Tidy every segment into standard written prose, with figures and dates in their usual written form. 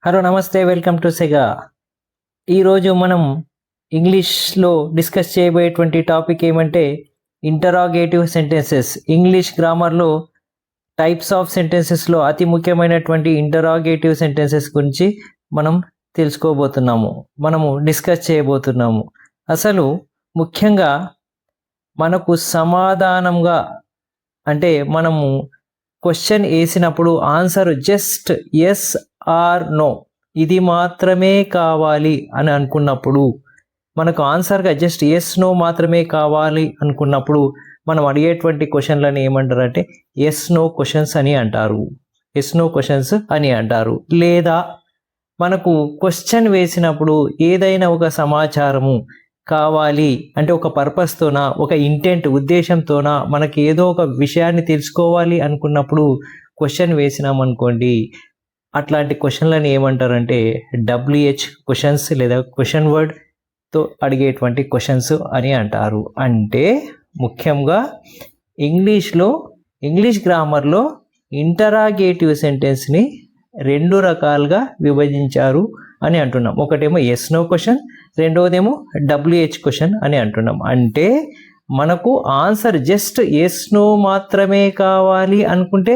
Hello నమస్తే, welcome to Sega. ఈరోజు మనం ఇంగ్లీష్లో డిస్కస్ చేయబోయేటువంటి టాపిక్ ఏమంటే ఇంటరాగేటివ్ సెంటెన్సెస్. ఇంగ్లీష్ గ్రామర్లో టైప్స్ ఆఫ్ సెంటెన్సెస్లో అతి ముఖ్యమైనటువంటి ఇంటరాగేటివ్ సెంటెన్సెస్ గురించి మనం తెలుసుకోబోతున్నాము, మనము డిస్కస్ చేయబోతున్నాము. అసలు ముఖ్యంగా మనకు సమాధానంగా అంటే మనము క్వశ్చన్ వేసినప్పుడు answer just yes or no ఇది మాత్రమే కావాలి అని అనుకున్నప్పుడు, మనకు ఆన్సర్గా జస్ట్ ఎస్ నో మాత్రమే కావాలి అనుకున్నప్పుడు మనం అడిగేటువంటి క్వశ్చన్లను ఏమంటారు అంటే ఎస్ నో క్వశ్చన్స్ అని అంటారు. ఎస్ నో క్వశ్చన్స్ అని అంటారు. లేదా మనకు క్వశ్చన్ వేసినప్పుడు ఏదైనా ఒక సమాచారము కావాలి అంటే ఒక పర్పస్తోనా, ఒక ఇంటెంట్ ఉద్దేశంతోనా మనకి ఏదో ఒక విషయాన్ని తెలుసుకోవాలి అనుకున్నప్పుడు క్వశ్చన్ వేసినామనుకోండి, అట్లాంటి క్వశ్చన్లను ఏమంటారంటే డబ్ల్యూహెచ్ క్వశ్చన్స్ లేదా క్వశ్చన్ వర్డ్తో అడిగేటువంటి క్వశ్చన్స్ అని అంటారు. అంటే ముఖ్యంగా ఇంగ్లీష్ గ్రామర్లో ఇంటరాగేటివ్ సెంటెన్స్ని రెండు రకాలుగా విభజించారు అని అంటున్నాం. ఒకటేమో ఎస్ నో క్వశ్చన్, రెండవదేమో డబ్ల్యూహెచ్ క్వశ్చన్ అని అంటున్నాం. అంటే మనకు ఆన్సర్ జస్ట్ ఎస్ నో మాత్రమే కావాలి అనుకుంటే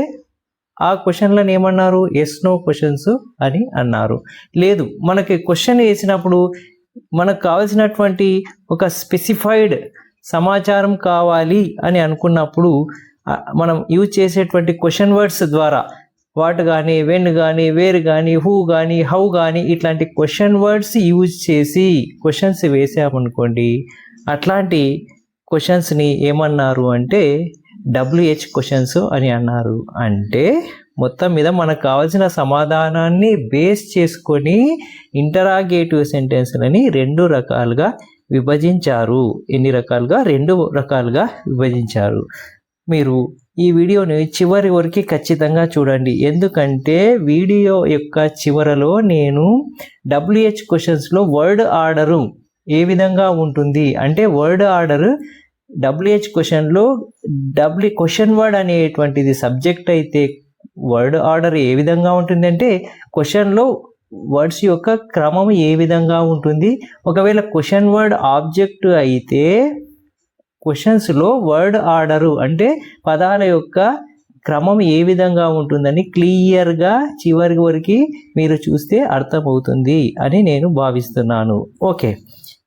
ఆ క్వశ్చన్లను ఏమన్నారు, ఎస్ నో క్వశ్చన్స్ అని అన్నారు. లేదు, మనకి క్వశ్చన్ వేసినప్పుడు మనకు కావాల్సినటువంటి ఒక స్పెసిఫైడ్ సమాచారం కావాలి అని అనుకున్నప్పుడు మనం యూజ్ చేసేటువంటి క్వశ్చన్ వర్డ్స్ ద్వారా వాట్ కానీ, వెన్ కానీ, వేర్ కానీ, హూ కానీ, హౌ కానీ ఇట్లాంటి క్వశ్చన్ వర్డ్స్ యూజ్ చేసి క్వశ్చన్స్ వేసామనుకోండి, అట్లాంటి క్వశ్చన్స్ని ఏమన్నారు అంటే డబ్ల్యూహెచ్ క్వశ్చన్స్ అని అన్నారు. అంటే మొత్తం మీద మనకు కావాల్సిన సమాధానాన్ని బేస్ చేసుకొని ఇంటరాగేటివ్ సెంటెన్స్లని రెండు రకాలుగా విభజించారు. ఎన్ని రకాలుగా? రెండు రకాలుగా విభజించారు. మీరు ఈ వీడియోని చివరి వరకు ఖచ్చితంగా చూడండి, ఎందుకంటే వీడియో యొక్క చివరలో నేను డబ్ల్యూహెచ్ క్వశ్చన్స్లో వర్డ్ ఆర్డరు ఏ విధంగా ఉంటుంది అంటే వర్డ్ ఆర్డర్ డబ్ల్యూహెచ్ క్వశ్చన్లో క్వశ్చన్ వర్డ్ అనేటువంటిది సబ్జెక్ట్ అయితే వర్డ్ ఆర్డర్ ఏ విధంగా ఉంటుందంటే క్వశ్చన్లో వర్డ్స్ యొక్క క్రమం ఏ విధంగా ఉంటుంది. ఒకవేళ క్వశ్చన్ వర్డ్ ఆబ్జెక్ట్ అయితే క్వశ్చన్స్లో వర్డ్ ఆర్డరు అంటే పదాల యొక్క క్రమం ఏ విధంగా ఉంటుందని క్లియర్గా చివరి వరకు మీరు చూస్తే అర్థమవుతుంది అని నేను భావిస్తున్నాను. ఓకే,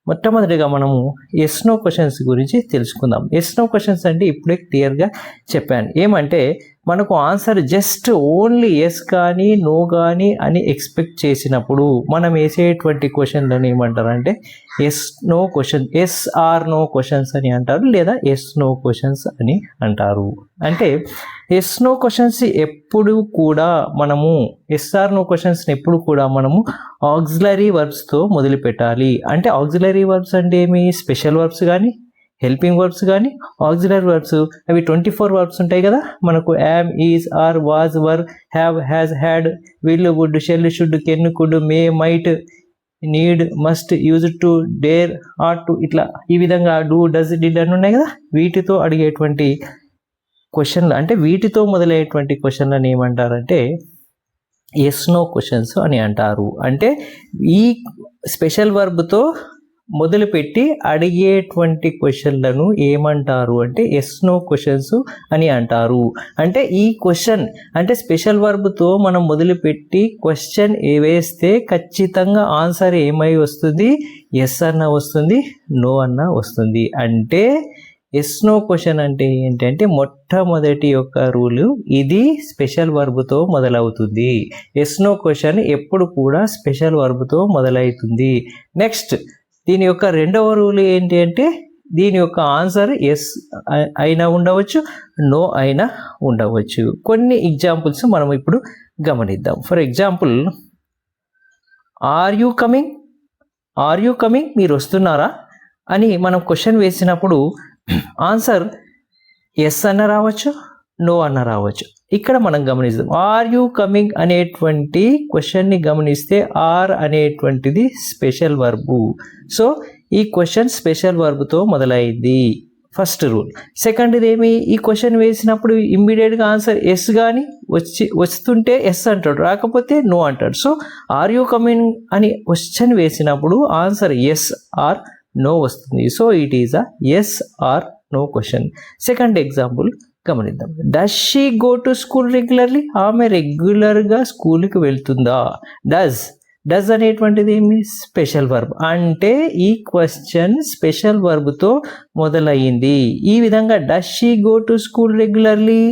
మొట్టమొదటిగా మనము ఎస్ నో క్వశ్చన్స్ గురించి తెలుసుకుందాం. ఎస్ నో క్వశ్చన్స్ అంటే ఇప్పుడే క్లియర్గా చెప్పాను. ఏమంటే మనకు ఆన్సర్ జస్ట్ ఓన్లీ ఎస్ కానీ నో కానీ అని ఎక్స్పెక్ట్ చేసినప్పుడు మనం వేసేటువంటి క్వశ్చన్లను ఏమంటారంటే yes no question, yes or no questions అని అంటారు, లేదా ఎస్ నో క్వశ్చన్స్ అని అంటారు. అంటే ఎస్ నో క్వశ్చన్స్ ఎప్పుడు కూడా మనము ఎస్ఆర్ నో క్వశ్చన్స్ని ఎప్పుడు కూడా మనము ఆక్సిలరీ వర్బ్స్తో మొదలు పెట్టాలి. అంటే ఆక్సిలరీ వర్బ్స్ అంటే ఏమి? స్పెషల్ వర్బ్స్ కానీ, హెల్పింగ్ వర్బ్స్ కానీ, ఆక్సిలరీ వర్బ్స్ అవి 24 వర్బ్స్ ఉంటాయి కదా మనకు. Am, is, are, was, were, have, has, had, will, would, shall, should, can, could, may, might, need, must, use to, dare, ought to, ఇట్లా ఈ విధంగా డూ, డస్, డిడ్ అని ఉన్నాయి కదా. వీటితో అడిగేటువంటి క్వశ్చన్లు అంటే వీటితో మొదలయ్యేటువంటి క్వశ్చన్లను ఏమంటారంటే ఎస్ నో క్వశ్చన్స్ అని అంటారు. అంటే ఈ స్పెషల్ వర్బ్తో మొదలుపెట్టి అడిగేటువంటి క్వశ్చన్లను ఏమంటారు అంటే ఎస్ నో క్వశ్చన్స్ అని అంటారు. అంటే ఈ క్వశ్చన్ అంటే స్పెషల్ వర్బ్తో మనం మొదలుపెట్టి క్వశ్చన్ వేస్తే ఖచ్చితంగా ఆన్సర్ ఏమై వస్తుంది? ఎస్ అన్న వస్తుంది, నో అన్న వస్తుంది. అంటే ఎస్ నో క్వశ్చన్ అంటే ఏంటంటే మొట్టమొదటి యొక్క రూలు ఇది స్పెషల్ వర్బ్తో మొదలవుతుంది. ఎస్ నో క్వశ్చన్ ఎప్పుడు కూడా స్పెషల్ వర్బ్తో మొదలవుతుంది. నెక్స్ట్ దీని యొక్క రెండవ రూల్ ఏంటి అంటే దీని యొక్క ఆన్సర్ ఎస్ అయినా ఉండవచ్చు, నో అయినా ఉండవచ్చు. కొన్ని ఎగ్జాంపుల్స్ మనం ఇప్పుడు గమనిద్దాం. For example, are you coming, are you coming, మీరు వస్తున్నారా అని మనం క్వశ్చన్ వేసినప్పుడు ఆన్సర్ ఎస్ అన్న రావచ్చు, నో అన్న రావచ్చు. ఇక్కడ మనం గమనిస్తాం ఆర్ యూ కమింగ్ అనేటువంటి క్వశ్చన్ని గమనిస్తే ఆర్ అనేటువంటిది స్పెషల్ వర్బు. సో ఈ క్వశ్చన్ స్పెషల్ వర్బ్తో మొదలైంది. First rule. సెకండ్ది ఏమి, ఈ క్వశ్చన్ వేసినప్పుడు ఇమ్మీడియట్గా ఆన్సర్ ఎస్ కానీ వస్తుంటే ఎస్ అంటాడు, రాకపోతే నో అంటాడు. సో ఆర్ యూ కమింగ్ అని క్వశ్చన్ వేసినప్పుడు ఆన్సర్ ఎస్ ఆర్ నో వస్తుంది. So it is a yes or no question. Second example గమనిద్దాం. Does she go to school regularly? ఆమె రెగ్యులర్గా స్కూల్కి వెళ్తుందా? డస్ అనేటువంటిది ఏమి, స్పెషల్ వర్బ్. అంటే ఈ క్వశ్చన్ స్పెషల్ వర్బ్తో మొదలయ్యింది. ఈ విధంగా does she go to school regularly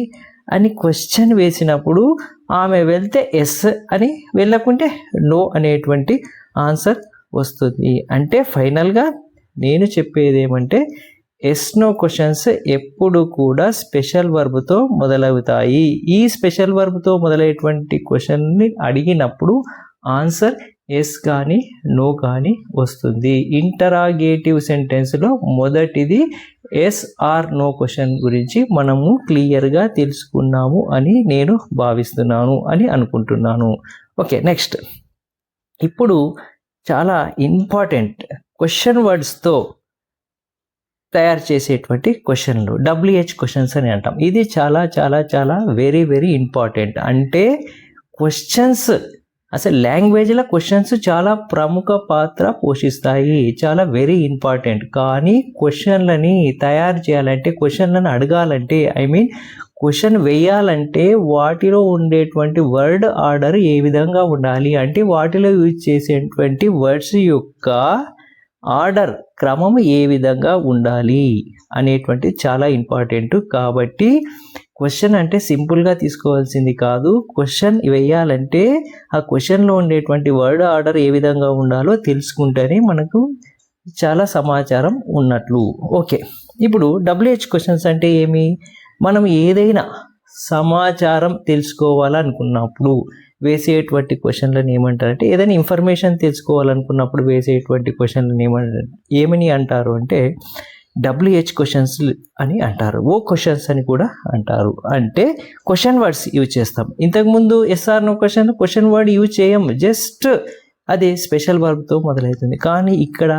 అని క్వశ్చన్ వేసినప్పుడు ఆమె వెళ్తే ఎస్ అని, వెళ్ళకుంటే నో అనేటువంటి ఆన్సర్ వస్తుంది. అంటే ఫైనల్గా నేను చెప్పేది ఏమంటే ఎస్ నో క్వశ్చన్స్ ఎప్పుడు కూడా స్పెషల్ వర్బ్తో మొదలవుతాయి. ఈ స్పెషల్ వర్బ్తో మొదలయ్యేటువంటి క్వశ్చన్ని అడిగినప్పుడు ఆన్సర్ ఎస్ కానీ నో కానీ వస్తుంది. ఇంటరాగేటివ్ సెంటెన్స్లో మొదటిది ఎస్ ఆర్ నో క్వశ్చన్ గురించి మనము క్లియర్గా తెలుసుకున్నాము అని నేను భావిస్తున్నాను అని అనుకుంటున్నాను. ఓకే, నెక్స్ట్ ఇప్పుడు చాలా ఇంపార్టెంట్ క్వశ్చన్ వర్డ్స్తో తయారు చేసేటువంటి క్వశ్చన్లు WH క్వశ్చన్స్ అని అంటాం. ఇది చాలా చాలా చాలా వెరీ వెరీ ఇంపార్టెంట్. అంటే క్వశ్చన్స్, అసలు లాంగ్వేజ్లో క్వశ్చన్స్ చాలా ప్రముఖ పాత్ర పోషిస్తాయి, చాలా వెరీ ఇంపార్టెంట్. కానీ క్వశ్చన్లని తయారు చేయాలంటే, క్వశ్చన్లను అడగాలంటే, క్వశ్చన్ వేయాలంటే వాటిలో ఉండేటువంటి వర్డ్ ఆర్డర్ ఏ విధంగా ఉండాలి అంటే వాటిలో యూజ్ చేసేటువంటి వర్డ్స్ యొక్క ఆర్డర్, క్రమం ఏ విధంగా ఉండాలి అనేటువంటి చాలా ఇంపార్టెంట్. కాబట్టి క్వశ్చన్ అంటే సింపుల్గా తీసుకోవాల్సింది కాదు. క్వశ్చన్ వేయాలంటే ఆ క్వశ్చన్లో ఉండేటువంటి వర్డ్ ఆర్డర్ ఏ విధంగా ఉండాలో తెలుసుకుంటేనే మనకు చాలా సమాచారం ఉన్నట్లు. ఓకే, ఇప్పుడు WH క్వశ్చన్స్ అంటే ఏమి, మనం ఏదైనా సమాచారం తెలుసుకోవాలనుకున్నప్పుడు వేసేటువంటి క్వశ్చన్లను ఏమంటారంటే, ఏదైనా ఇన్ఫర్మేషన్ తెలుసుకోవాలనుకున్నప్పుడు వేసేటువంటి క్వశ్చన్లను ఏమని అంటారు అంటే WH క్వశ్చన్స్ అని అంటారు. ఓ క్వశ్చన్స్ అని కూడా అంటారు. అంటే క్వశ్చన్ వర్డ్స్ యూజ్ చేస్తాం. ఇంతకుముందు yes or no question word use చేయం, జస్ట్ అది స్పెషల్ వర్బ్తో మొదలవుతుంది. కానీ ఇక్కడ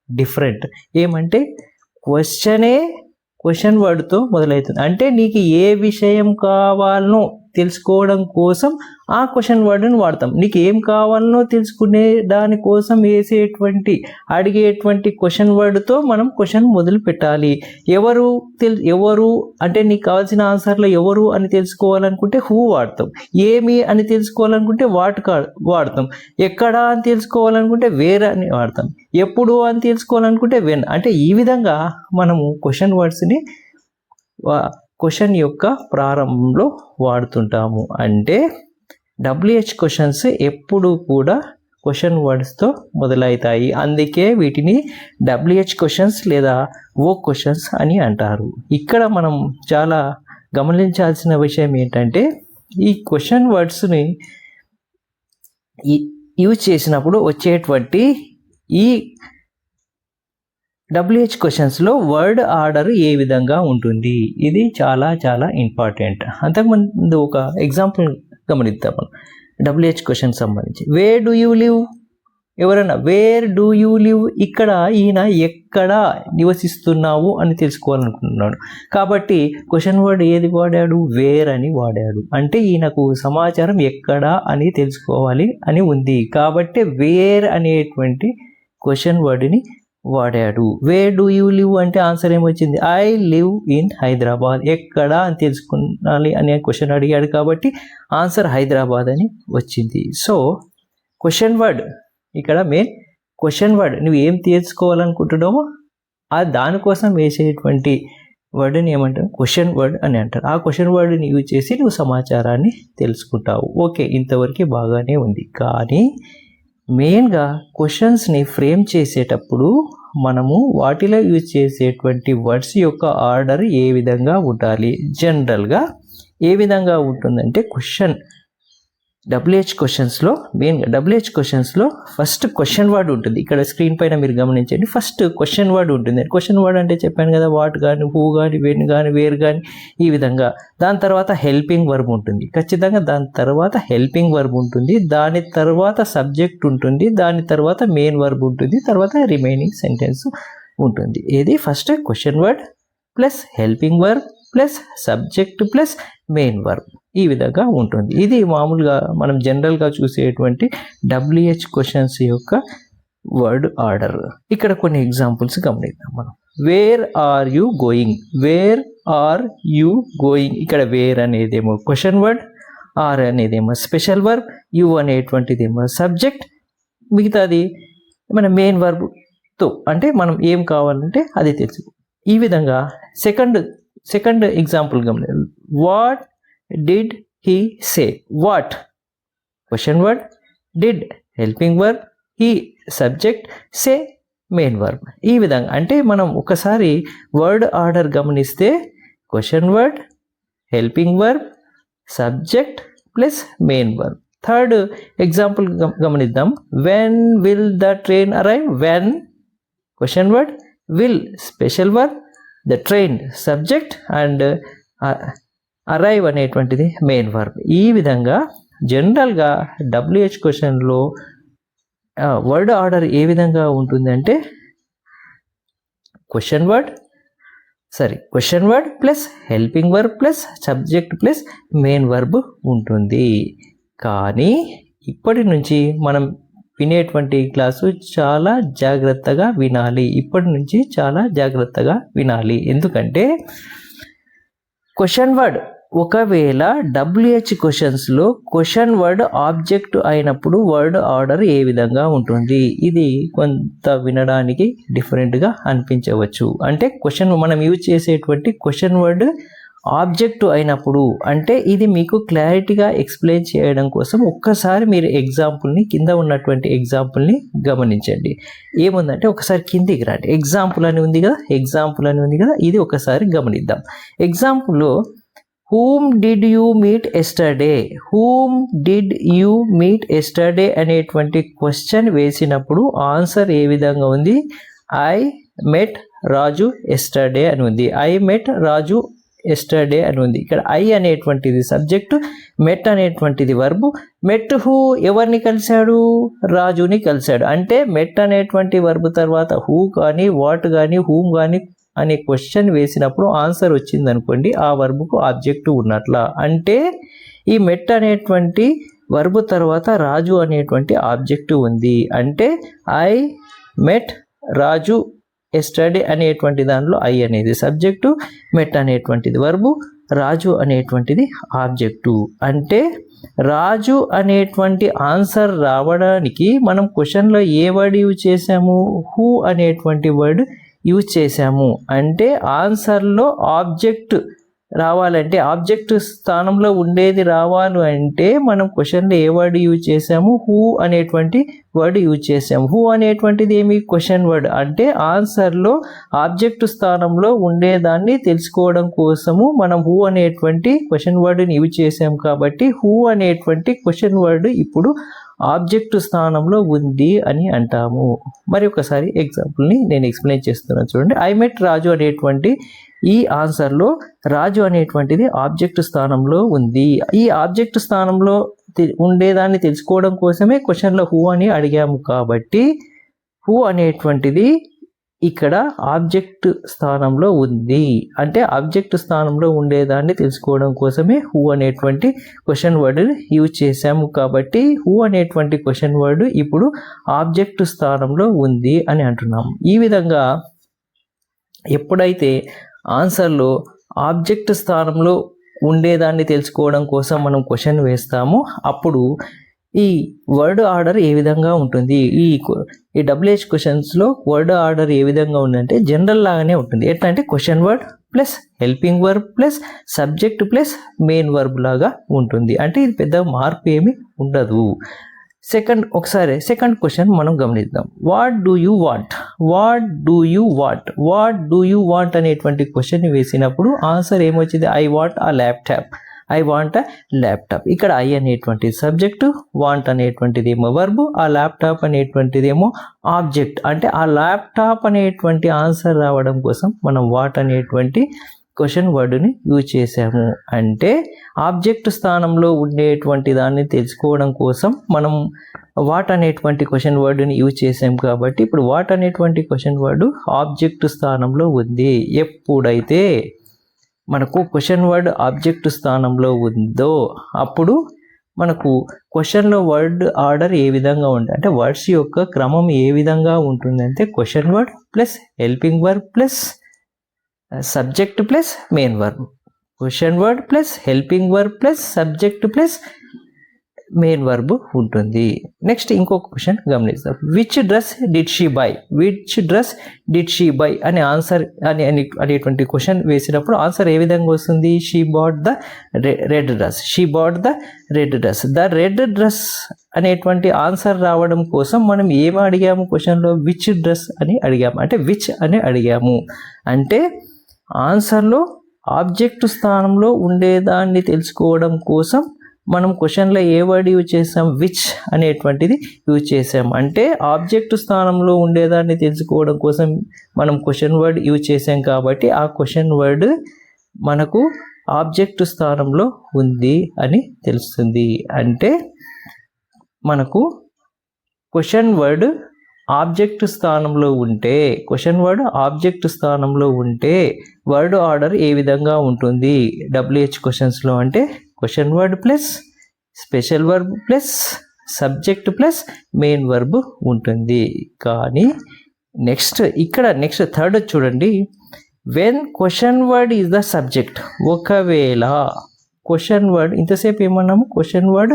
డిఫరెంట్ ఏమంటే క్వశ్చన్ వర్డ్తో మొదలవుతుంది. అంటే నీకు ఏ విషయం కావాలనో తెలుసుకోవడం కోసం ఆ క్వశ్చన్ వర్డ్ని వాడతాం. నీకు ఏం కావాలనో తెలుసుకునే దానికోసం అడిగేటువంటి క్వశ్చన్ వర్డ్తో మనం క్వశ్చన్ మొదలు పెట్టాలి. ఎవరు అంటే నీకు కావాల్సిన ఆన్సర్లో ఎవరు అని తెలుసుకోవాలనుకుంటే హూ వాడతాం. ఏమి అని తెలుసుకోవాలనుకుంటే వాట్ వాడతాం. ఎక్కడ అని తెలుసుకోవాలనుకుంటే వేర్ అని వాడతాం. ఎప్పుడు అని తెలుసుకోవాలనుకుంటే వెన్. అంటే ఈ విధంగా మనము క్వశ్చన్ వర్డ్స్ని క్వశ్చన్ యొక్క ప్రారంభంలో వాడుతుంటాము. అంటే WH క్వశ్చన్స్ ఎప్పుడు కూడా క్వశ్చన్ వర్డ్స్తో మొదలవుతాయి. అందుకే వీటిని WH క్వశ్చన్స్ లేదా ఓ క్వశ్చన్స్ అని అంటారు. ఇక్కడ మనం చాలా గమనించాల్సిన విషయం ఏంటంటే, ఈ క్వశ్చన్ వర్డ్స్ని యూజ్ చేసినప్పుడు వచ్చేటువంటి ఈ WH క్వశ్చన్స్లో వర్డ్ ఆర్డర్ ఏ విధంగా ఉంటుంది, ఇది చాలా చాలా ఇంపార్టెంట్. అంతకుముందు ఒక ఎగ్జాంపుల్ గమనిద్దాం మనం WH క్వశ్చన్ సంబంధించి. Where do you live? ఎవరైనా వేర్ డూ యూ లివ్, ఇక్కడ ఈయన ఎక్కడ నివసిస్తున్నావు అని తెలుసుకోవాలనుకుంటున్నాడు. కాబట్టి క్వశ్చన్ వర్డ్ ఏది వాడాడు? వేర్ అని వాడాడు. అంటే ఈయనకు సమాచారం ఎక్కడ అని తెలుసుకోవాలి అని ఉంది. కాబట్టి వేర్ అనేటువంటి క్వశ్చన్ వర్డ్ని వాడాడు. వేర్ డూ యూ లివ్ అంటే ఆన్సర్ ఏమొచ్చింది? I live in Hyderabad. ఎక్కడ అని తెలుసుకోవాలి అనే క్వశ్చన్ అడిగాడు కాబట్టి ఆన్సర్ హైదరాబాద్ అని వచ్చింది. సో క్వశ్చన్ వర్డ్ ఇక్కడ మెయిన్ క్వశ్చన్ వర్డ్, నువ్వు ఏం తెలుసుకోవాలనుకుంటున్నావో దానికోసం వేసేటువంటి వర్డ్ని ఏమంటారు? క్వశ్చన్ వర్డ్ అని అంటారు. ఆ క్వశ్చన్ వర్డ్ని యూజ్ చేసి నువ్వు సమాచారాన్ని తెలుసుకుంటావు. ఓకే, ఇంతవరకు బాగానే ఉంది. కానీ మెయిన్గా క్వశ్చన్స్ని ఫ్రేమ్ చేసేటప్పుడు మనము వాటిలో యూజ్ చేసేటువంటి వర్డ్స్ యొక్క ఆర్డర్ ఏ విధంగా ఉండాలి, జనరల్గా ఏ విధంగా ఉంటుందంటే WH క్వశ్చన్స్లో మెయిన్గా WH క్వశ్చన్స్లో ఫస్ట్ క్వశ్చన్ వర్డ్ ఉంటుంది. ఇక్కడ స్క్రీన్ పైన మీరు గమనించండి, ఫస్ట్ క్వశ్చన్ వర్డ్ ఉంటుంది. క్వశ్చన్ వర్డ్ అంటే చెప్పాను కదా, వాట్ కానీ, హూ కానీ, వెన్ కానీ, వేర్ కానీ, ఈ విధంగా. దాని తర్వాత హెల్పింగ్ వర్బ్ ఉంటుంది, ఖచ్చితంగా దాని తర్వాత హెల్పింగ్ వర్బ్ ఉంటుంది. దాని తర్వాత సబ్జెక్ట్ ఉంటుంది, దాని తర్వాత మెయిన్ వర్బ్ ఉంటుంది, తర్వాత రిమైనింగ్ సెంటెన్స్ ఉంటుంది. ఇది first question word plus helping verb plus subject plus main verb ఈ విధంగా ఉంటుంది. ఇది మామూలుగా మనం జనరల్గా చూసేటువంటి WH క్వశ్చన్స్ యొక్క వర్డ్ ఆర్డర్. ఇక్కడ కొన్ని ఎగ్జాంపుల్స్ గమనిద్దాం మనం. Where are you going, where are you going, ఇక్కడ వేర్ అనేదేమో క్వశ్చన్ వర్డ్, ఆర్ అనేదేమో స్పెషల్ వర్బ్, యూ అనేటువంటిదేమో సబ్జెక్ట్, మిగతాది మన మెయిన్ వర్బ్తో అంటే మనం ఏం కావాలంటే అది తెలుసు. ఈ విధంగా సెకండ్ ఎగ్జాంపుల్ గమనిద్దాం. What did he say, what question word, did helping verb, he subject, say main verb. ఈ విధంగా అంటే మనం ఒకసారి వర్డ్ ఆర్డర్ గమనిస్తే question word, helping verb, subject plus main verb. Third example గమనిద్దాం. When will the train arrive, when question word, will special verb, the train subject and arrive అనేటువంటిది main verb. ఈ విధంగా జనరల్గా WH క్వశ్చన్లో word order ఏ విధంగా ఉంటుందంటే question word plus helping verb plus subject plus main verb ఉంటుంది. కానీ ఇప్పటి నుంచి మనం వినేటువంటి క్లాసు చాలా జాగ్రత్తగా వినాలి. ఎందుకంటే క్వశ్చన్ వర్డ్ ఒకవేళ WH క్వశ్చన్స్లో క్వశ్చన్ వర్డ్ ఆబ్జెక్ట్ అయినప్పుడు వర్డ్ ఆర్డర్ ఏ విధంగా ఉంటుంది, ఇది కొంత వినడానికి డిఫరెంట్గా అనిపించవచ్చు. అంటే మనం యూజ్ చేసేటువంటి క్వశ్చన్ వర్డ్ ఆబ్జెక్ట్ అయినప్పుడు అంటే ఇది మీకు క్లారిటీగా ఎక్స్ప్లెయిన్ చేయడం కోసం ఒక్కసారి మీరు కింద ఉన్నటువంటి ఎగ్జాంపుల్ని గమనించండి. ఏముందంటే ఒకసారి కిందికి రండి. ఎగ్జాంపుల్ అని ఉంది కదా, ఇది ఒకసారి గమనిద్దాం. ఎగ్జాంపుల్లో whom did you meet yesterday అనేటువంటి క్వశ్చన్ వేసినప్పుడు ఆన్సర్ ఏ విధంగా ఉంది? I met Raju yesterday అని ఉంది. అని ఉంది. ఇక్కడ I అనేటువంటిది సబ్జెక్టు, మెట్ అనేటువంటిది వర్బు. మెట్ హూ ఎవరిని కలిశాడు? రాజుని కలిశాడు. అంటే మెట్ అనేటువంటి వర్బు తర్వాత హూ కానీ వాట్ కానీ హూమ్ కానీ అనే క్వశ్చన్ వేసినప్పుడు ఆన్సర్ వచ్చింది అనుకోండి, ఆ వర్బుకు ఆబ్జెక్టు ఉన్నట్లా. అంటే ఈ మెట్ అనేటువంటి వర్బు తర్వాత రాజు అనేటువంటి ఆబ్జెక్టు ఉంది. అంటే ఐ మెట్ రాజు ఎస్టర్డే అనేటువంటి దానిలో ఐ అనేది సబ్జెక్టు, మెట్ అనేటువంటిది వర్బు, రాజు అనేటువంటిది ఆబ్జెక్టు. అంటే రాజు అనేటువంటి ఆన్సర్ రావడానికి మనం క్వశ్చన్లో ఏ వర్డ్ యూజ్ చేసాము? హూ అనేటువంటి వర్డ్ యూజ్ చేసాము. అంటే ఆన్సర్లో ఆబ్జెక్ట్ రావాలంటే ఆబ్జెక్ట్ స్థానంలో ఉండేది రావాలి అంటే మనం క్వశ్చన్లో ఏ వర్డ్ యూజ్ చేసాము? హూ అనేటువంటి వర్డ్ యూజ్ చేసాము. హూ అనేటువంటిది ఏమి? Question word. అంటే ఆన్సర్లో ఆబ్జెక్ట్ స్థానంలో ఉండేదాన్ని తెలుసుకోవడం కోసము మనం హూ అనేటువంటి క్వశ్చన్ వర్డ్ని యూజ్ చేసాము. కాబట్టి హూ అనేటువంటి క్వశ్చన్ వర్డ్ ఇప్పుడు ఆబ్జెక్ట్ స్థానంలో ఉంది అని అంటాము. మరి ఒకసారి ఎగ్జాంపుల్ని నేను ఎక్స్ప్లెయిన్ చేస్తున్నాను చూడండి. ఐ మెట్ రాజు అనేటువంటి ఈ ఆన్సర్లో రాజు అనేటువంటిది ఆబ్జెక్ట్ స్థానంలో ఉంది. ఈ ఆబ్జెక్ట్ స్థానంలో ఉండేదాన్ని తెలుసుకోవడం కోసమే క్వశ్చన్లో హూ అని అడిగాము. కాబట్టి హూ అనేటువంటిది ఇక్కడ ఆబ్జెక్ట్ స్థానంలో ఉంది. అంటే ఆబ్జెక్ట్ స్థానంలో ఉండేదాన్ని తెలుసుకోవడం కోసమే హూ అనేటువంటి క్వశ్చన్ వర్డ్ యూజ్ చేసాము. కాబట్టి హూ అనేటువంటి క్వశ్చన్ వర్డ్ ఇప్పుడు ఆబ్జెక్ట్ స్థానంలో ఉంది అని అంటున్నాము. ఈ విధంగా ఎప్పుడైతే ఆన్సర్లో ఆబ్జెక్ట్ స్థానంలో ఉండేదాన్ని తెలుసుకోవడం కోసం మనం క్వశ్చన్ వేస్తామో అప్పుడు ఈ వర్డ్ ఆర్డర్ ఏ విధంగా ఉంటుంది? ఈ WH క్వశ్చన్స్లో వర్డ్ ఆర్డర్ ఏ విధంగా ఉందంటే జనరల్ లాగానే ఉంటుంది. ఎట్లా అంటే question word plus helping verb plus subject plus main verb లాగా ఉంటుంది. అంటే ఇది పెద్ద మార్పు ఏమి ఉండదు. సెకండ్ క్వశ్చన్ మనం గమనిద్దాం. వాట్ డూ యూ వాంట్ అనేటువంటి క్వశ్చన్ వేసినప్పుడు ఆన్సర్ ఏమొచ్చింది? I want a laptop. ఇక్కడ ఐ అనేటువంటి సబ్జెక్టు, వాంట్ అనేటువంటిది ఏమో వర్బు, ఆ ల్యాప్టాప్ అనేటువంటిది ఏమో ఆబ్జెక్ట్. అంటే ఆ ల్యాప్టాప్ అనేటువంటి ఆన్సర్ రావడం కోసం మనం వాట్ అనేటువంటి క్వశ్చన్ వర్డ్ని యూజ్ చేసాము. అంటే ఆబ్జెక్ట్ స్థానంలో ఉండేటువంటి దాన్ని తెలుసుకోవడం కోసం మనం వాట్ అనేటువంటి క్వశ్చన్ వర్డ్ని యూజ్ చేసాం కాబట్టి ఇప్పుడు వాట్ అనేటువంటి క్వశ్చన్ వర్డ్ ఆబ్జెక్ట్ స్థానంలో ఉంది. ఎప్పుడైతే మనకు క్వశ్చన్ వర్డ్ ఆబ్జెక్ట్ స్థానంలో ఉందో అప్పుడు మనకు క్వశ్చన్లో వర్డ్ ఆర్డర్ ఏ విధంగా ఉంటుంది అంటే వర్డ్స్ యొక్క క్రమం ఏ విధంగా ఉంటుంది అంటే question word plus helping verb plus subject plus main verb. Question word plus helping verb plus subject plus main verb ఉంటుంది. నెక్స్ట్ ఇంకొక క్వశ్చన్ గమనిస్తాం. Which dress did she by, which dress did she by అనే answer అనేటువంటి question వేసినప్పుడు answer ఏ విధంగా వస్తుంది? She bought the red dress, she bought the red dress. The red dress అనేటువంటి answer రావడం కోసం మనం ఏం అడిగాము క్వశ్చన్లో? విచ్ డ్రెస్ అని అడిగాము. అంటే విచ్ అని అడిగాము అంటే ఆన్సర్లో ఆబ్జెక్ట్ స్థానంలో ఉండేదాన్ని తెలుసుకోవడం కోసం మనం క్వశ్చన్లో ఏ వర్డ్ యూజ్ చేసాం? విచ్ అనేటువంటిది యూజ్ చేసాం. అంటే ఆబ్జెక్ట్ స్థానంలో ఉండేదాన్ని తెలుసుకోవడం కోసం మనం క్వశ్చన్ వర్డ్ యూజ్ చేసాం కాబట్టి ఆ క్వశ్చన్ వర్డ్ మనకు ఆబ్జెక్ట్ స్థానంలో ఉంది అని తెలుస్తుంది. అంటే మనకు క్వశ్చన్ వర్డ్ ఆబ్జెక్ట్ స్థానంలో ఉంటే క్వశ్చన్ వర్డ్ ఆబ్జెక్ట్ స్థానంలో ఉంటే వర్డ్ ఆర్డర్ ఏ విధంగా ఉంటుంది WH క్వశ్చన్స్లో అంటే question word plus special verb plus subject plus main verb ఉంటుంది. కానీ నెక్స్ట్ థర్డ్ చూడండి. When question word is the subject, ఒకవేళ క్వశ్చన్ వర్డ్ ఇంతసేపు ఏమన్నాము? క్వశ్చన్ వర్డ్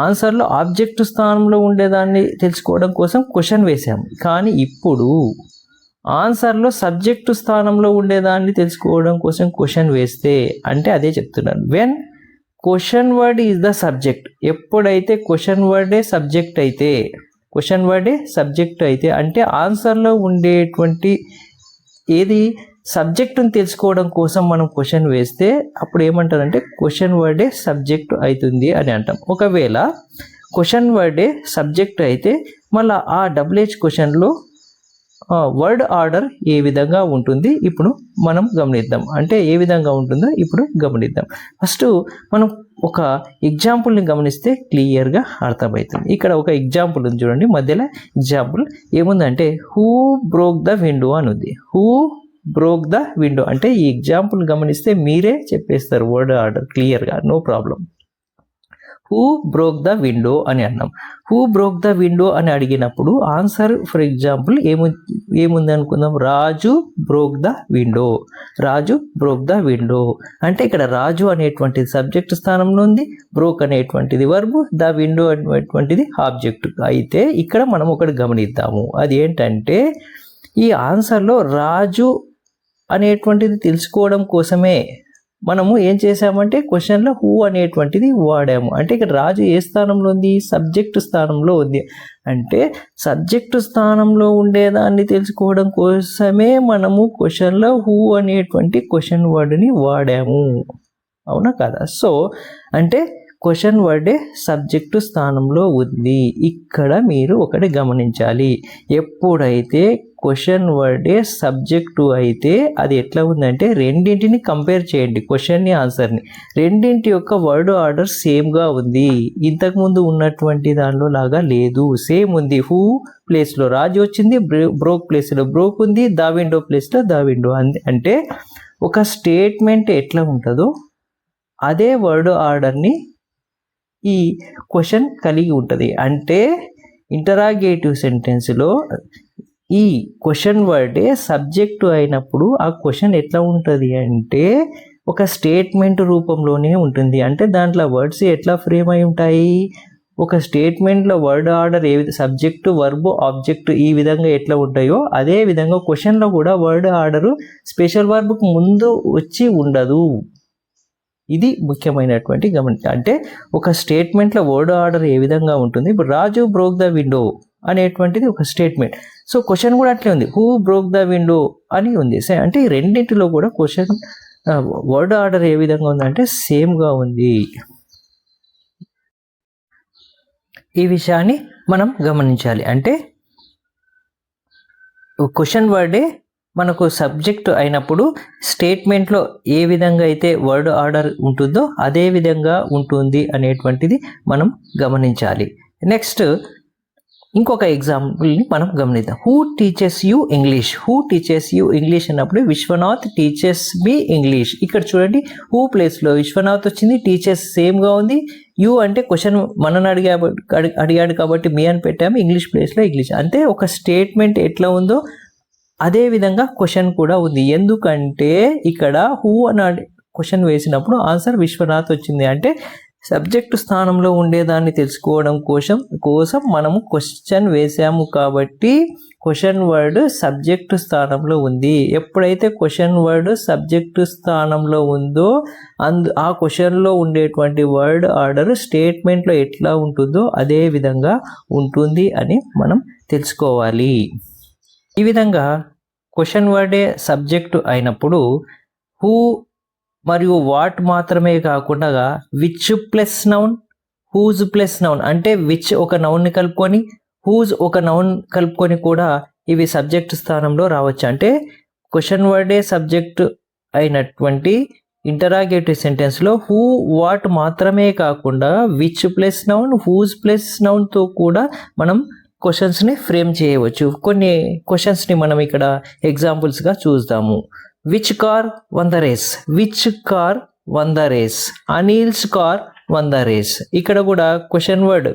ఆన్సర్లో ఆబ్జెక్ట్ స్థానంలో ఉండేదాన్ని తెలుసుకోవడం కోసం క్వశ్చన్ వేసాము. కానీ ఇప్పుడు ఆన్సర్లో సబ్జెక్టు స్థానంలో ఉండేదాన్ని తెలుసుకోవడం కోసం క్వశ్చన్ వేస్తే అంటే అదే చెప్తున్నాను. When question word is the subject, ఎప్పుడైతే క్వశ్చన్ వర్డే సబ్జెక్ట్ అయితే క్వశ్చన్ వర్డే సబ్జెక్ట్ అయితే అంటే ఆన్సర్లో ఉండేటువంటి ఏది సబ్జెక్టుని తెలుసుకోవడం కోసం మనం క్వశ్చన్ వేస్తే అప్పుడు ఏమంటారంటే క్వశ్చన్ వర్డే సబ్జెక్ట్ అవుతుంది అని అంటాం. ఒకవేళ క్వశ్చన్ వర్డే సబ్జెక్ట్ అయితే మళ్ళీ ఆ WH క్వశ్చన్లో వర్డ్ ఆర్డర్ ఏ విధంగా ఉంటుంది ఇప్పుడు మనం గమనిద్దాం. అంటే ఏ విధంగా ఉంటుందో ఇప్పుడు గమనిద్దాం. ఫస్ట్ మనం ఒక ఎగ్జాంపుల్ని గమనిస్తే క్లియర్గా అర్థమవుతుంది. ఇక్కడ ఒక ఎగ్జాంపుల్ ఉంది చూడండి. మధ్యలో ఎగ్జాంపుల్ ఏముందంటే హూ బ్రోక్ ద విండో అని ఉంది. హూ బ్రోక్ ద విండో అంటే ఈ ఎగ్జాంపుల్ గమనిస్తే మీరే చెప్పేస్తారు వర్డ్ ఆర్డర్ క్లియర్గా, no problem. Who broke the window అని అన్నాం. హూ బ్రోక్ ద విండో అని అడిగినప్పుడు ఆన్సర్ ఫర్ ఎగ్జాంపుల్ ఏముంది అనుకుందాం? Raju broke the window, Raju broke the window అంటే ఇక్కడ రాజు అనేటువంటిది సబ్జెక్ట్ స్థానంలో ఉంది, బ్రోక్ అనేటువంటిది వర్బ్, ద విండో అనేటువంటిది ఆబ్జెక్ట్. అయితే ఇక్కడ మనం ఒకటి గమనిద్దాము. అది ఏంటంటే ఈ ఆన్సర్లో రాజు అనేటువంటిది తెలుసుకోవడం కోసమే మనము ఏం చేసామంటే క్వశ్చన్లో హూ అనేటువంటిది వాడాము. అంటే ఇక్కడ రాజు ఏ స్థానంలో ఉంది? సబ్జెక్ట్ స్థానంలో ఉంది. అంటే సబ్జెక్ట్ స్థానంలో ఉండేదాన్ని తెలుసుకోవడం కోసమే మనము క్వశ్చన్లో హూ అనేటువంటి క్వశ్చన్ వర్డ్ని వాడాము. అవునా కదా? సో అంటే క్వశ్చన్ వర్డే సబ్జెక్టు స్థానంలో ఉంది. ఇక్కడ మీరు ఒకటి గమనించాలి. ఎప్పుడైతే క్వశ్చన్ వర్డే సబ్జెక్టు అయితే అది ఎట్లా ఉందంటే రెండింటిని కంపేర్ చేయండి, క్వశ్చన్ని ఆన్సర్ని. రెండింటి యొక్క వర్డ్ ఆర్డర్ సేమ్గా ఉంది. ఇంతకుముందు ఉన్నటువంటి దానిలో లాగా లేదు, సేమ్ ఉంది. హూ ప్లేస్లో రాజు వచ్చింది, బ్రోక్ ప్లేస్లో బ్రోక్ ఉంది, ద విండో ప్లేస్లో ద విండో. అంటే ఒక స్టేట్మెంట్ ఎట్లా ఉంటుందో అదే వర్డ్ ఆర్డర్ని ఈ క్వశ్చన్ కలిగి ఉంటుంది. అంటే ఇంటరాగేటివ్ సెంటెన్స్లో ఈ క్వశ్చన్ వర్డే సబ్జెక్టు అయినప్పుడు ఆ క్వశ్చన్ ఎట్లా ఉంటుంది అంటే ఒక స్టేట్మెంట్ రూపంలోనే ఉంటుంది. అంటే దాంట్లో వర్డ్స్ ఎట్లా ఫ్రేమ్ అయి ఉంటాయి? ఒక స్టేట్మెంట్లో word order subject verb object ఈ విధంగా ఎట్లా ఉంటాయో అదే విధంగా క్వశ్చన్లో కూడా వర్డ్ ఆర్డరు స్పెషల్ వర్బ్కు ముందు వచ్చి ఉండదు. ఇది ముఖ్యమైనటువంటి గమనిక. అంటే ఒక స్టేట్మెంట్లో వర్డ్ ఆర్డర్ ఏ విధంగా ఉంటుంది? ఇప్పుడు రాజు బ్రోక్ ద విండో అనేటువంటిది ఒక స్టేట్మెంట్. సో క్వశ్చన్ కూడా అట్లే ఉంది, హూ బ్రోక్ ద విండో అని ఉంది. అంటే ఈ రెండింటిలో కూడా క్వశ్చన్ వర్డ్ ఆర్డర్ ఏ విధంగా ఉందంటే సేమ్గా ఉంది. ఈ విషయాన్ని మనం గమనించాలి. అంటే క్వశ్చన్ వర్డే మనకు సబ్జెక్ట్ అయినప్పుడు స్టేట్మెంట్లో ఏ విధంగా అయితే వర్డ్ ఆర్డర్ ఉంటుందో అదే విధంగా ఉంటుంది అనేటువంటిది మనం గమనించాలి. నెక్స్ట్ ఇంకొక ఎగ్జాంపుల్ని మనం గమనిద్దాం. Who teaches you English? Who teaches you English అన్నప్పుడు విశ్వనాథ్ టీచెస్ మీ ఇంగ్లీష్. ఇక్కడ చూడండి, హూ ప్లేస్లో విశ్వనాథ్ వచ్చింది, టీచెస్ సేమ్గా ఉంది. యూ అంటే క్వశ్చన్ మనని అడిగాడు కాబట్టి మీ అని పెట్టాము, ఇంగ్లీష్ ప్లేస్లో ఇంగ్లీష్. అంటే ఒక స్టేట్మెంట్ ఎట్లా ఉందో అదే విధంగా క్వశ్చన్ కూడా ఉంది. ఎందుకంటే ఇక్కడ హూ అని క్వశ్చన్ వేసినప్పుడు ఆన్సర్ విశ్వనాథ్ వచ్చింది. అంటే సబ్జెక్టు స్థానంలో ఉండేదాన్ని తెలుసుకోవడం కోసం మనము క్వశ్చన్ వేసాము కాబట్టి క్వశ్చన్ వర్డ్ సబ్జెక్టు స్థానంలో ఉంది. ఎప్పుడైతే క్వశ్చన్ వర్డ్ సబ్జెక్టు స్థానంలో ఉందో ఆ క్వశ్చన్లో ఉండేటువంటి వర్డ్ ఆర్డర్ స్టేట్మెంట్లో ఎట్లా ఉంటుందో అదే విధంగా ఉంటుంది అని మనం తెలుసుకోవాలి. ఈ విధంగా క్వశ్చన్ వర్డే సబ్జెక్టు అయినప్పుడు హూ మరియు వాట్ మాత్రమే కాకుండా which plus noun, whose plus noun, అంటే విచ్ ఒక నౌన్ని కలుపుకొని హూజ్ ఒక నౌన్ కలుపుకొని కూడా ఇవి సబ్జెక్ట్ స్థానంలో రావచ్చు. అంటే క్వశ్చన్ వర్డే సబ్జెక్ట్ అయినటువంటి ఇంటరాగేటివ్ సెంటెన్స్లో హూ వాట్ మాత్రమే కాకుండా which plus noun, whose plus నౌన్తో కూడా మనం క్వశ్చన్స్ని ఫ్రేమ్ చేయవచ్చు. కొన్ని క్వశ్చన్స్ని మనం ఇక్కడ ఎగ్జాంపుల్స్గా చూద్దాము. Which car won the race? Which car won the race? Anil's car won the race. ఇక్కడ కూడా క్వశ్చన్ వర్డ్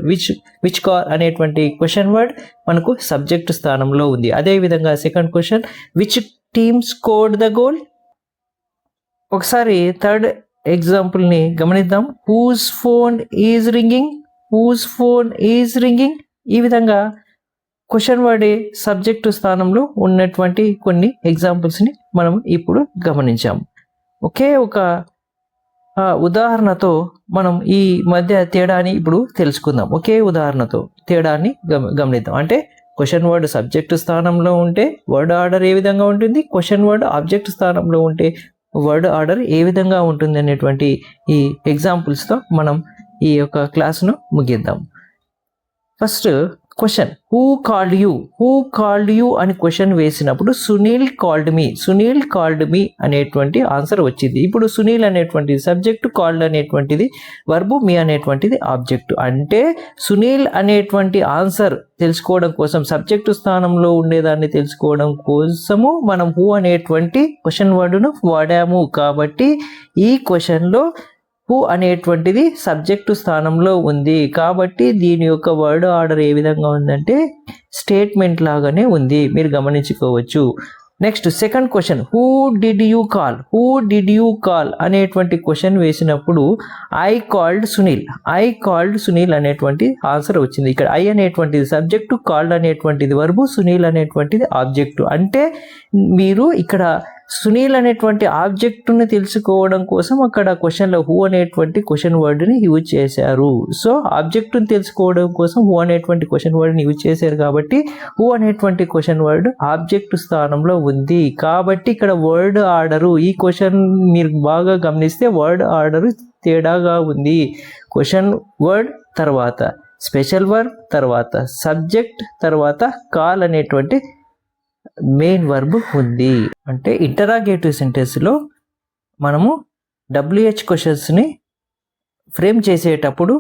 విచ్ కార్ అనేటువంటి క్వశ్చన్ వర్డ్ మనకు సబ్జెక్ట్ స్థానంలో ఉంది. అదేవిధంగా second question, which team scored the goal? ఒకసారి థర్డ్ ఎగ్జాంపుల్ని గమనిద్దాం. Whose phone is ringing? Whose phone is ringing? ఈ విధంగా క్వశ్చన్ వర్డ్ సబ్జెక్టు స్థానంలో ఉన్నటువంటి కొన్ని ఎగ్జాంపుల్స్ని మనం ఇప్పుడు గమనించాము. ఒకే ఒక ఉదాహరణతో మనం ఈ మధ్య తేడాని ఇప్పుడు తెలుసుకుందాం. ఒకే ఉదాహరణతో తేడాన్ని గమనిద్దాం. అంటే క్వశ్చన్ వర్డ్ సబ్జెక్టు స్థానంలో ఉంటే వర్డ్ ఆర్డర్ ఏ విధంగా ఉంటుంది, క్వశ్చన్ వర్డ్ ఆబ్జెక్ట్ స్థానంలో ఉంటే వర్డ్ ఆర్డర్ ఏ విధంగా ఉంటుంది అనేటువంటి ఈ ఎగ్జాంపుల్స్తో మనం ఈ యొక్క క్లాస్ను ముగిద్దాం. First question, who called you? Who called you అని క్వశ్చన్ వేసినప్పుడు Sunil called me, Sunil called me అనేటువంటి ఆన్సర్ వచ్చింది. ఇప్పుడు సునీల్ అనేటువంటిది సబ్జెక్టు, కాల్డ్ అనేటువంటిది వర్బు, మీ అనేటువంటిది ఆబ్జెక్టు. అంటే సునీల్ అనేటువంటి ఆన్సర్ తెలుసుకోవడం కోసం, సబ్జెక్టు స్థానంలో ఉండేదాన్ని తెలుసుకోవడం కోసము మనం హూ అనేటువంటి క్వశ్చన్ వర్డ్ను వాడాము. కాబట్టి ఈ క్వశ్చన్లో హూ అనేటువంటిది సబ్జెక్టు స్థానంలో ఉంది. కాబట్టి దీని యొక్క వర్డ్ ఆర్డర్ ఏ విధంగా ఉందంటే స్టేట్మెంట్ లాగానే ఉంది, మీరు గమనించుకోవచ్చు. Next second question, who did you call? Who did you call అనేటువంటి క్వశ్చన్ వేసినప్పుడు I called Sunil, I called Sunil అనేటువంటి ఆన్సర్ వచ్చింది. ఇక్కడ ఐ అనేటువంటిది సబ్జెక్టు, కాల్డ్ అనేటువంటిది వర్బు, సునీల్ అనేటువంటిది ఆబ్జెక్టు. అంటే మీరు ఇక్కడ సునీల్ అనేటువంటి ఆబ్జెక్టుని తెలుసుకోవడం కోసం అక్కడ క్వశ్చన్లో హూ అనేటువంటి క్వశ్చన్ వర్డ్ని యూజ్ చేశారు. సో ఆబ్జెక్టుని తెలుసుకోవడం కోసం హూ అనేటువంటి క్వశ్చన్ వర్డ్ని యూజ్ చేశారు కాబట్టి హూ అనేటువంటి క్వశ్చన్ వర్డ్ ఆబ్జెక్ట్ స్థానంలో ఉంది. కాబట్టి ఇక్కడ వర్డ్ ఆర్డరు, ఈ క్వశ్చన్ మీరు బాగా గమనిస్తే వర్డ్ ఆర్డరు తేడాగా ఉంది. క్వశ్చన్ వర్డ్ తర్వాత స్పెషల్ వర్బ్ తర్వాత సబ్జెక్ట్ తర్వాత కాల్ అనేటువంటి మెయిన్ వర్బ్ ఉంది. అంటే ఇంటరాగేటివ్ సెంటెన్స్లో మనము WH క్వశ్చన్స్ని ఫ్రేమ్ చేసేటప్పుడు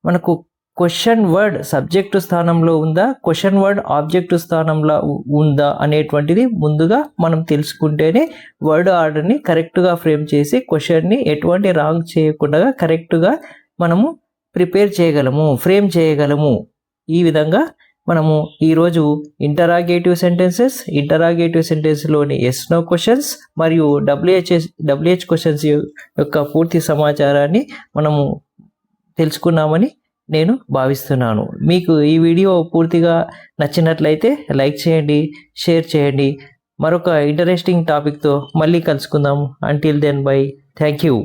మనకు క్వశ్చన్ వర్డ్ సబ్జెక్టు స్థానంలో ఉందా, క్వశ్చన్ వర్డ్ ఆబ్జెక్టు స్థానంలో ఉందా అనేటువంటిది ముందుగా మనం తెలుసుకుంటేనే వర్డ్ ఆర్డర్ని కరెక్ట్గా ఫ్రేమ్ చేసి క్వశ్చన్ని ఎటువంటి రాంగ్ చేయకుండా కరెక్ట్గా మనము ప్రిపేర్ చేయగలము, ఫ్రేమ్ చేయగలము. ఈ విధంగా మనము ఈరోజు ఇంటరాగేటివ్ సెంటెన్స్లోని ఎస్ నో క్వశ్చన్స్ మరియు WH క్వశ్చన్స్ యొక్క పూర్తి సమాచారాన్ని మనము తెలుసుకున్నామని నేను భావిస్తున్నాను. మీకు ఈ వీడియో పూర్తిగా నచ్చినట్లయితే లైక్ చేయండి, షేర్ చేయండి. మరొక ఇంట్రెస్టింగ్ టాపిక్తో మళ్ళీ కలుసుకుందాం. Until then bye. Thank you.